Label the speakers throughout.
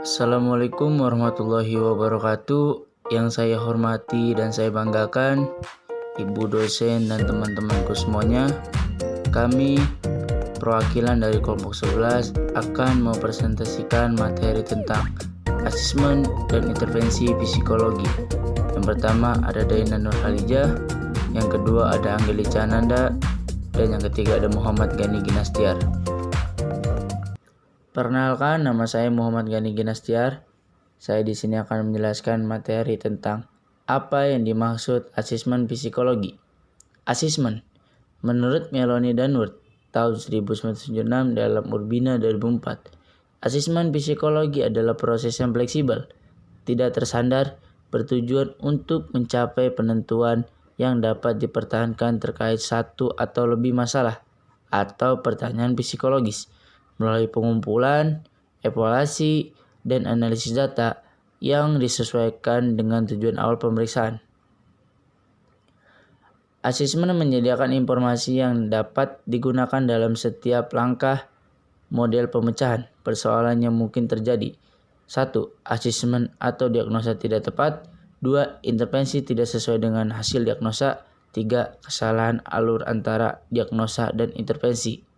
Speaker 1: Assalamualaikum warahmatullahi wabarakatuh. Yang saya hormati dan saya banggakan, Ibu dosen dan teman-temanku semuanya, kami perwakilan dari kelompok 11 akan mempresentasikan materi tentang asesmen dan intervensi psikologi. Yang pertama ada Daina Nurhalijah, yang kedua ada Anggelica Ananda, dan yang ketiga ada Muhammad Gani Ginastiar. Perkenalkan, nama saya Muhammad Gani Ginastiar. Saya di sini akan menjelaskan materi tentang apa yang dimaksud asesmen psikologi. Asesmen, menurut Melanie Danworth tahun 1976 dalam Urbina 2004, asesmen psikologi adalah proses yang fleksibel, tidak tersandar, bertujuan untuk mencapai penentuan yang dapat dipertahankan terkait satu atau lebih masalah atau pertanyaan psikologis melalui pengumpulan, evaluasi, dan analisis data yang disesuaikan dengan tujuan awal pemeriksaan. Asesmen menyediakan informasi yang dapat digunakan dalam setiap langkah model pemecahan persoalan yang mungkin terjadi. 1. Asesmen atau diagnosa tidak tepat. 2. Intervensi tidak sesuai dengan hasil diagnosa. 3. Kesalahan alur antara diagnosa dan intervensi.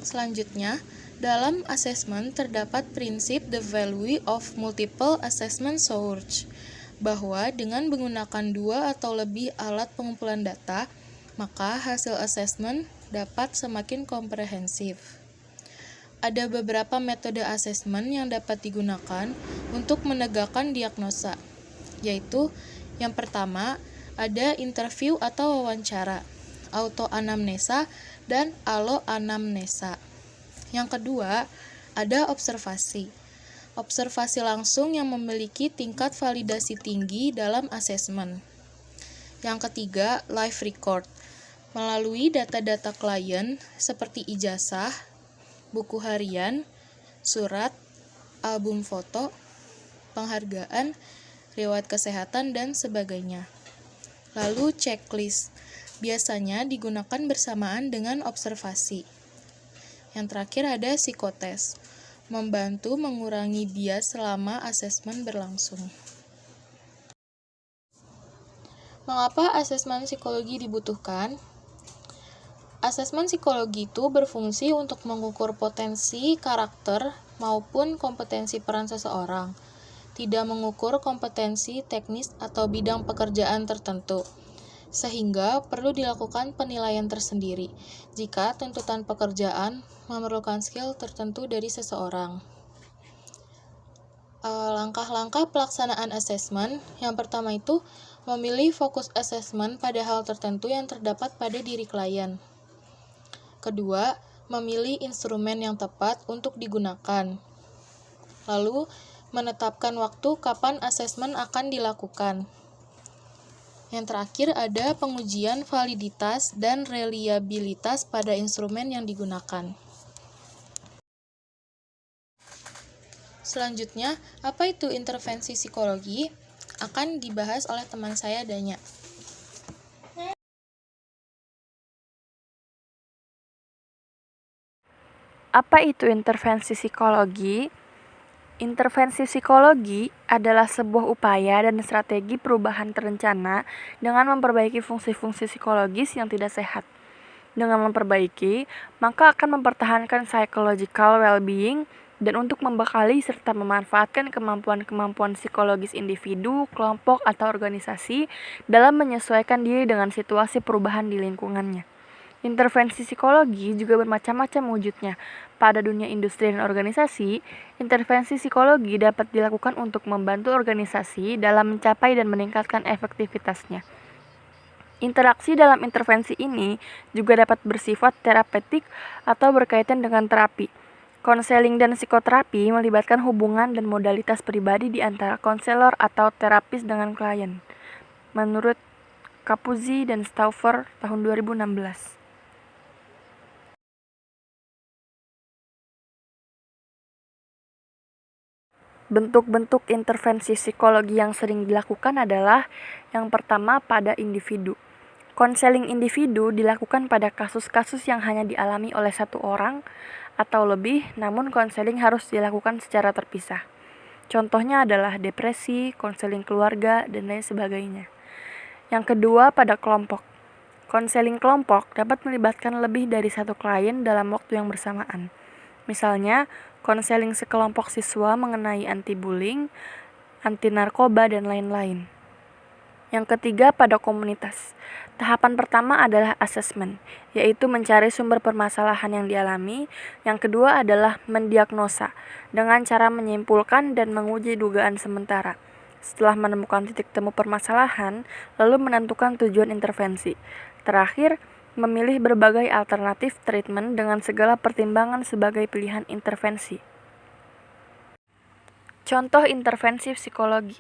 Speaker 2: Selanjutnya, dalam asesmen terdapat prinsip the value of multiple assessment source, bahwa dengan menggunakan dua atau lebih alat pengumpulan data, maka hasil asesmen dapat semakin komprehensif. Ada beberapa metode asesmen yang dapat digunakan untuk menegakkan diagnosa, yaitu yang pertama, ada interview atau wawancara, autoanamnesa, dan aloanamnesa. Yang kedua, ada observasi. Observasi langsung yang memiliki tingkat validasi tinggi dalam asesmen. Yang ketiga, live record. Melalui data-data klien seperti ijazah, buku harian, surat, album foto, penghargaan, riwayat kesehatan, dan sebagainya. Lalu checklist. Biasanya digunakan bersamaan dengan observasi. Yang terakhir ada psikotes, membantu mengurangi bias selama asesmen berlangsung. Mengapa asesmen psikologi dibutuhkan? Asesmen psikologi itu berfungsi untuk mengukur potensi karakter maupun kompetensi peran seseorang, tidak mengukur kompetensi teknis atau bidang pekerjaan tertentu, sehingga perlu dilakukan penilaian tersendiri jika tuntutan pekerjaan memerlukan skill tertentu dari seseorang. Langkah-langkah pelaksanaan asesmen, yang pertama itu memilih fokus asesmen pada hal tertentu yang terdapat pada diri klien. Kedua, memilih instrumen yang tepat untuk digunakan. Lalu, menetapkan waktu kapan asesmen akan dilakukan. Yang terakhir ada pengujian validitas dan reliabilitas pada instrumen yang digunakan. Selanjutnya, apa itu intervensi psikologi? Akan dibahas oleh teman saya, Danya.
Speaker 3: Apa itu intervensi psikologi? Intervensi psikologi adalah sebuah upaya dan strategi perubahan terencana dengan memperbaiki fungsi-fungsi psikologis yang tidak sehat. Dengan memperbaiki, maka akan mempertahankan psychological well-being dan untuk membekali serta memanfaatkan kemampuan-kemampuan psikologis individu, kelompok, atau organisasi dalam menyesuaikan diri dengan situasi perubahan di lingkungannya. Intervensi psikologi juga bermacam-macam wujudnya. Pada dunia industri dan organisasi, intervensi psikologi dapat dilakukan untuk membantu organisasi dalam mencapai dan meningkatkan efektivitasnya. Interaksi dalam intervensi ini juga dapat bersifat terapeutik atau berkaitan dengan terapi. Konseling dan psikoterapi melibatkan hubungan dan modalitas pribadi di antara konselor atau terapis dengan klien. Menurut Capuzzi dan Stauffer tahun 2016. Bentuk-bentuk intervensi psikologi yang sering dilakukan adalah yang pertama pada individu. Konseling individu dilakukan pada kasus-kasus yang hanya dialami oleh satu orang atau lebih, namun konseling harus dilakukan secara terpisah. Contohnya adalah depresi, konseling keluarga, dan lain sebagainya. Yang kedua, pada kelompok. Konseling kelompok dapat melibatkan lebih dari satu klien dalam waktu yang bersamaan. Misalnya, konseling sekelompok siswa mengenai anti-bullying, anti-narkoba, dan lain-lain. Yang ketiga, pada komunitas. Tahapan pertama adalah asesmen, yaitu mencari sumber permasalahan yang dialami. Yang kedua adalah mendiagnosa, dengan cara menyimpulkan dan menguji dugaan sementara. Setelah menemukan titik temu permasalahan, lalu menentukan tujuan intervensi. Terakhir, memilih berbagai alternatif treatment dengan segala pertimbangan sebagai pilihan intervensi. Contoh intervensi psikologi.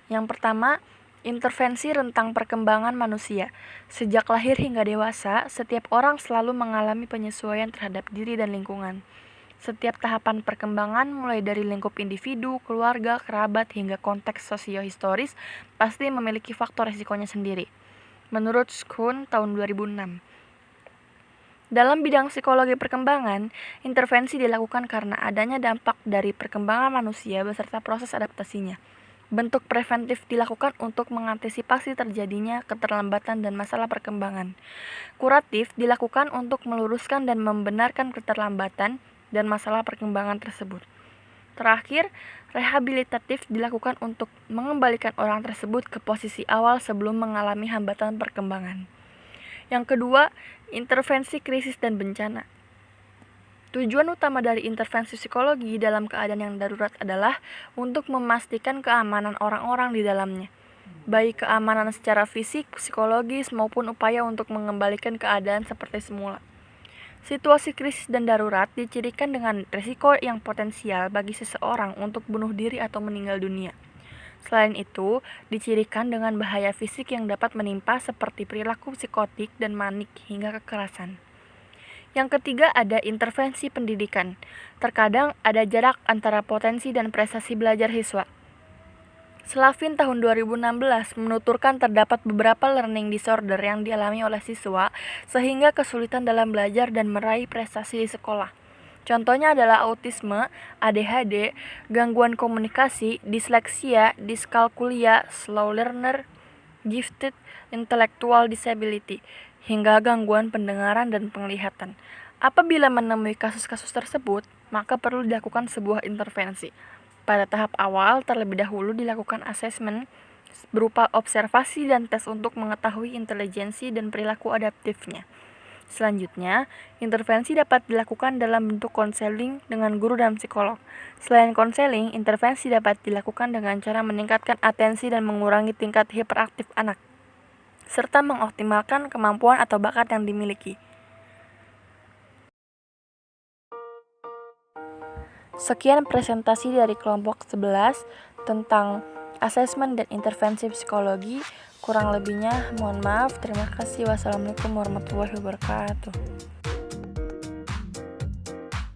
Speaker 3: Yang pertama, intervensi rentang perkembangan manusia. Sejak lahir hingga dewasa, setiap orang selalu mengalami penyesuaian terhadap diri dan lingkungan. Setiap tahapan perkembangan, mulai dari lingkup individu, keluarga, kerabat, hingga konteks sosiohistoris, pasti memiliki faktor risikonya sendiri. Menurut Schoon tahun 2006. Dalam bidang psikologi perkembangan, intervensi dilakukan karena adanya dampak dari perkembangan manusia beserta proses adaptasinya. Bentuk preventif dilakukan untuk mengantisipasi terjadinya keterlambatan dan masalah perkembangan. Kuratif dilakukan untuk meluruskan dan membenarkan keterlambatan dan masalah perkembangan tersebut. Terakhir, rehabilitatif dilakukan untuk mengembalikan orang tersebut ke posisi awal sebelum mengalami hambatan perkembangan. Yang kedua, intervensi krisis dan bencana. Tujuan utama dari intervensi psikologi dalam keadaan yang darurat adalah untuk memastikan keamanan orang-orang di dalamnya, baik keamanan secara fisik, psikologis, maupun upaya untuk mengembalikan keadaan seperti semula. Situasi krisis dan darurat dicirikan dengan risiko yang potensial bagi seseorang untuk bunuh diri atau meninggal dunia. Selain itu, dicirikan dengan bahaya fisik yang dapat menimpa seperti perilaku psikotik dan manik hingga kekerasan. Yang ketiga, ada intervensi pendidikan. Terkadang ada jarak antara potensi dan prestasi belajar siswa. Slavin tahun 2016 menuturkan terdapat beberapa learning disorder yang dialami oleh siswa sehingga kesulitan dalam belajar dan meraih prestasi di sekolah. Contohnya adalah autisme, ADHD, gangguan komunikasi, disleksia, diskalkulia, slow learner, gifted intellectual disability, hingga gangguan pendengaran dan penglihatan. Apabila menemui kasus-kasus tersebut, maka perlu dilakukan sebuah intervensi. Pada tahap awal, terlebih dahulu dilakukan asesmen berupa observasi dan tes untuk mengetahui intelijensi dan perilaku adaptifnya. Selanjutnya, intervensi dapat dilakukan dalam bentuk konseling dengan guru dan psikolog. Selain konseling, intervensi dapat dilakukan dengan cara meningkatkan atensi dan mengurangi tingkat hiperaktif anak, serta mengoptimalkan kemampuan atau bakat yang dimiliki. Sekian presentasi dari kelompok 11 tentang asesmen dan intervensi psikologi. Kurang lebihnya mohon maaf. Terima kasih. Wassalamualaikum warahmatullahi wabarakatuh.